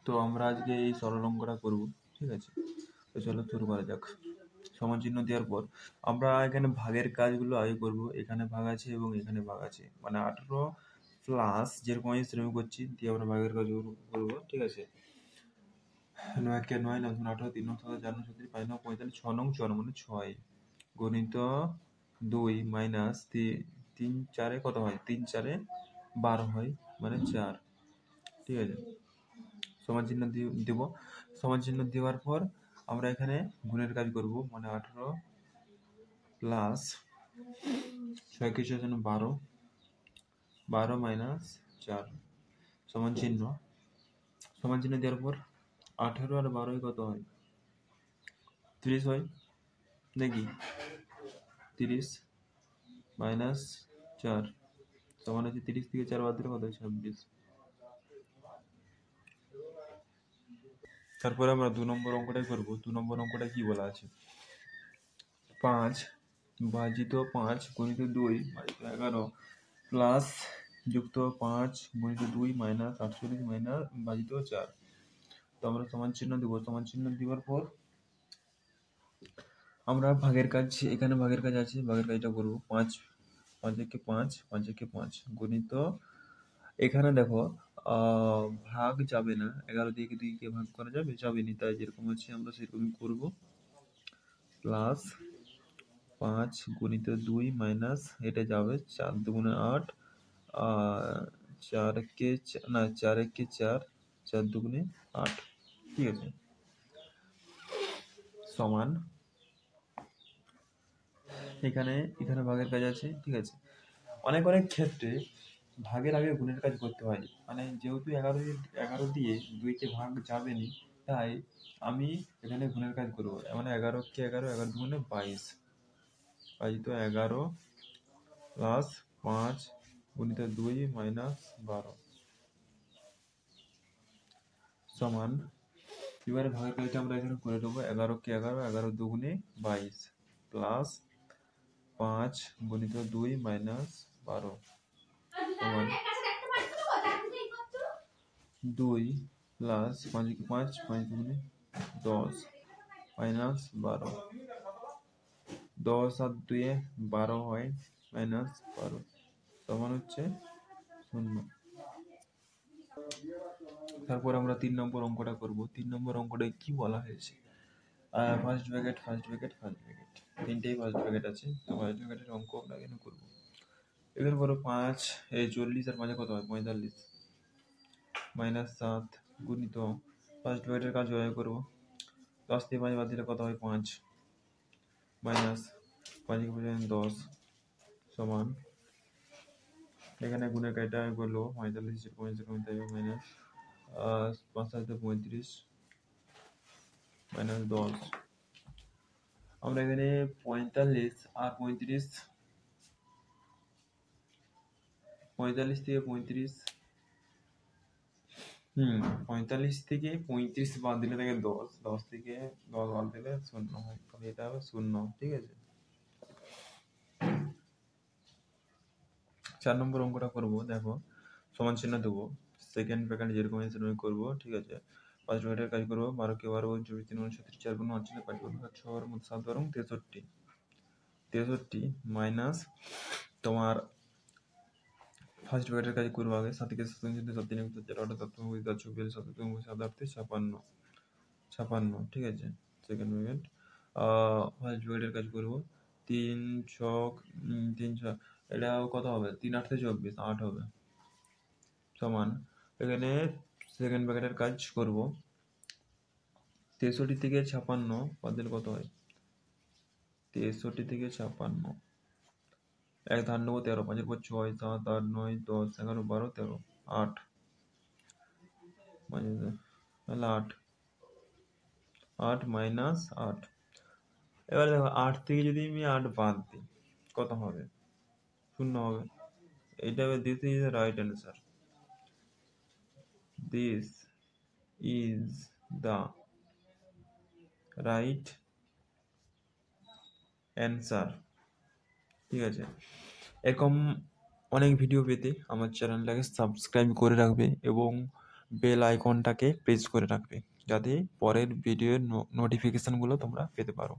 তো আমরা আজকে এই সরল অঙ্কটা করব, ঠিক আছে? তো চলো শুরু করা যাক। সমান চিহ্ন দেওয়ার পর আমরা এখানে ভাগের কাজগুলো আগে করব। এখানে ভাগ আছে এবং এখানে ভাগ আছে, মানে 18 প্লাস যেরকম আমি সেরকম করছি দিয়ে আমরা ভাগের কাজ করবো, ঠিক আছে? 9 কে 9, 9 18, 3 9 7 4 9 37 5 9 45, 6 নং 4 মানে 6 গণিত 2 মাইনাস 3 4 কত হয়? 3 4 12 হয়, মানে 4, ঠিক আছে? সমান চিহ্ন দিব। সমান চিহ্ন দেওয়ার পর আমরা এখানে গুণের কাজ করব, মানে 18 প্লাস 6 কে 6 12, 12 মাইনাস 4 সমান চিহ্ন। সমান চিহ্ন দেওয়ার পর 18 আর 12 কত হয়? 30 হয় নাকি? 30 মাইনাস 4 সমান হচ্ছে 30 থেকে 4 বাদ দিলে কত হয়? 26। তারপরে আমরা 2 নম্বর অঙ্কটাই করব। 2 নম্বর অঙ্কটা কি বলা আছে? 5 ভাজিত 5 গুণিত 2 ভাজিত 11 প্লাস যুক্ত 5 গুণিত 2 মাইনাস 48 মাইনাস ভাজিত 4। তো আমরা সমান চিহ্ন দেব। সমান চিহ্ন দেওয়ার পর আমরা ভাগের কাজ, এখানে ভাগের কাজ আছে, ভাগের কাজটা করব। 5 5 একে 5 5 একে 5 গুণিত, এখানে দেখো ভাগ যাবে না, 11 দিয়ে 2 কে ভাগ করা যাবে? যাবেনি, তাই যেরকম আছে আমরা সেরকমই করব। প্লাস 5 গুণিত 2 মাইনাস এটা যাবে 4 দুগুণে 8, 4 কে 4 একে 4, 4 দুগুণে 8, ঠিক আছে? সমান এখানে ভাগের কাজ আছে, ঠিক আছে? অনেক ক্ষেত্রে ভাগের আগে গুণের কাজ করতে হয়, মানে যেহেতু 11 দিয়ে 2 কে ভাগ যাবে না, তাই আমি এখানে গুণের কাজ করব। মানে 11 কে 11, 11 দুগুণে 22 তো 11 প্লাস 5 গুণিত 2 মাইনাস 12 সমান, এবারে ভাগের কাজটা আমরা এখানে করে দেবো। 11 কে 11, 11 দুগুণে 22 প্লাস 5 গুণিত 2 মাইনাস 12 সমান 2 প্লাস 5 কে 5, 5 দুগুণে 10 মাইনাস 12, 10 আর 2 12 হয়, মাইনাস 12 সমান হচ্ছে 0। তারপর আমরা 3 নম্বর অঙ্কটা করব। 3 নম্বর অঙ্কটায় কি বলা হয়েছে? First bracket first bracket first bracket, তিনটেই ফার্স্ট ব্র্যাকেট আছে। তো ফার্স্ট ব্র্যাকেটের অঙ্ক আমরা এখানে করব। এখানে বলো 5 40 আর 5 কত হয়? 45 মাইনাস 7 গুণিত ফার্স্ট ব্র্যাকেটের কাজ করব। 10 থেকে 5 বাদ দিলে কত হয়? 5 মাইনাস 5 কে 10 সমান, এখানে গুণের কাজটা করলো 45 মাইনাস 5 সাথে 35 মাইনাস 10। আমরা এখানে 45 আর 35, 45 থেকে 35, 45 থেকে 35 বাদ দিলে থাকে 10, 10 থেকে 10 বাদ দিলে 0 হয়, তাহলে এটা হবে 0, ঠিক আছে? 4 নম্বর অঙ্কটা করব। দেখো সমান চিহ্ন দেবো, সেকেন্ড ব্র্যাকেট যেরকম আছে সেরকম করব, ঠিক আছে? ফার্স্ট ব্র্যাকেটের কাজ করব। 12 কে 12, 24 3 39, 4 গুণ 48, 5 গুণ 6 এর মধ্যে 7 বরং 63 মাইনাস তোমার ফার্স্ট ব্র্যাকেটের কাজ করবো আগে। 7 কে 7 7 3 4 8 7 24 7 7 8 56, ঠিক আছে? সেকেন্ড ব্র্যাকেট ফার্স্ট ব্র্যাকেটের কাজ করব। 3 ছক 3 ছক, এটা কত হবে? 3 8 24, 8 হবে সমান, এখানে সেকেন্ড ব্র্যাকেটের কাজ করব। 63 থেকে 56 বাদ দিলে কত হয়? 63 থেকে 56 এক ধার নেবো 13, 5 এর পর 6 7 8 9 10 11 12 13 8 8 8 মাইনাস 8। এবার দেখো 8 থেকে যদি আমি 8 বাদ দিই কত হবে? 0 হবে। এটা this is right answer. This is the right answer, ঠিক আছে? এরকম অনেক ভিডিও পেতে আমার চ্যানেলটাকে সাবস্ক্রাইব করে রাখবে এবং বেল আইকনটাকে প্রেস করে রাখবে, যাতে পরের ভিডিওর নোটিফিকেশানগুলো তোমরা পেতে পারো।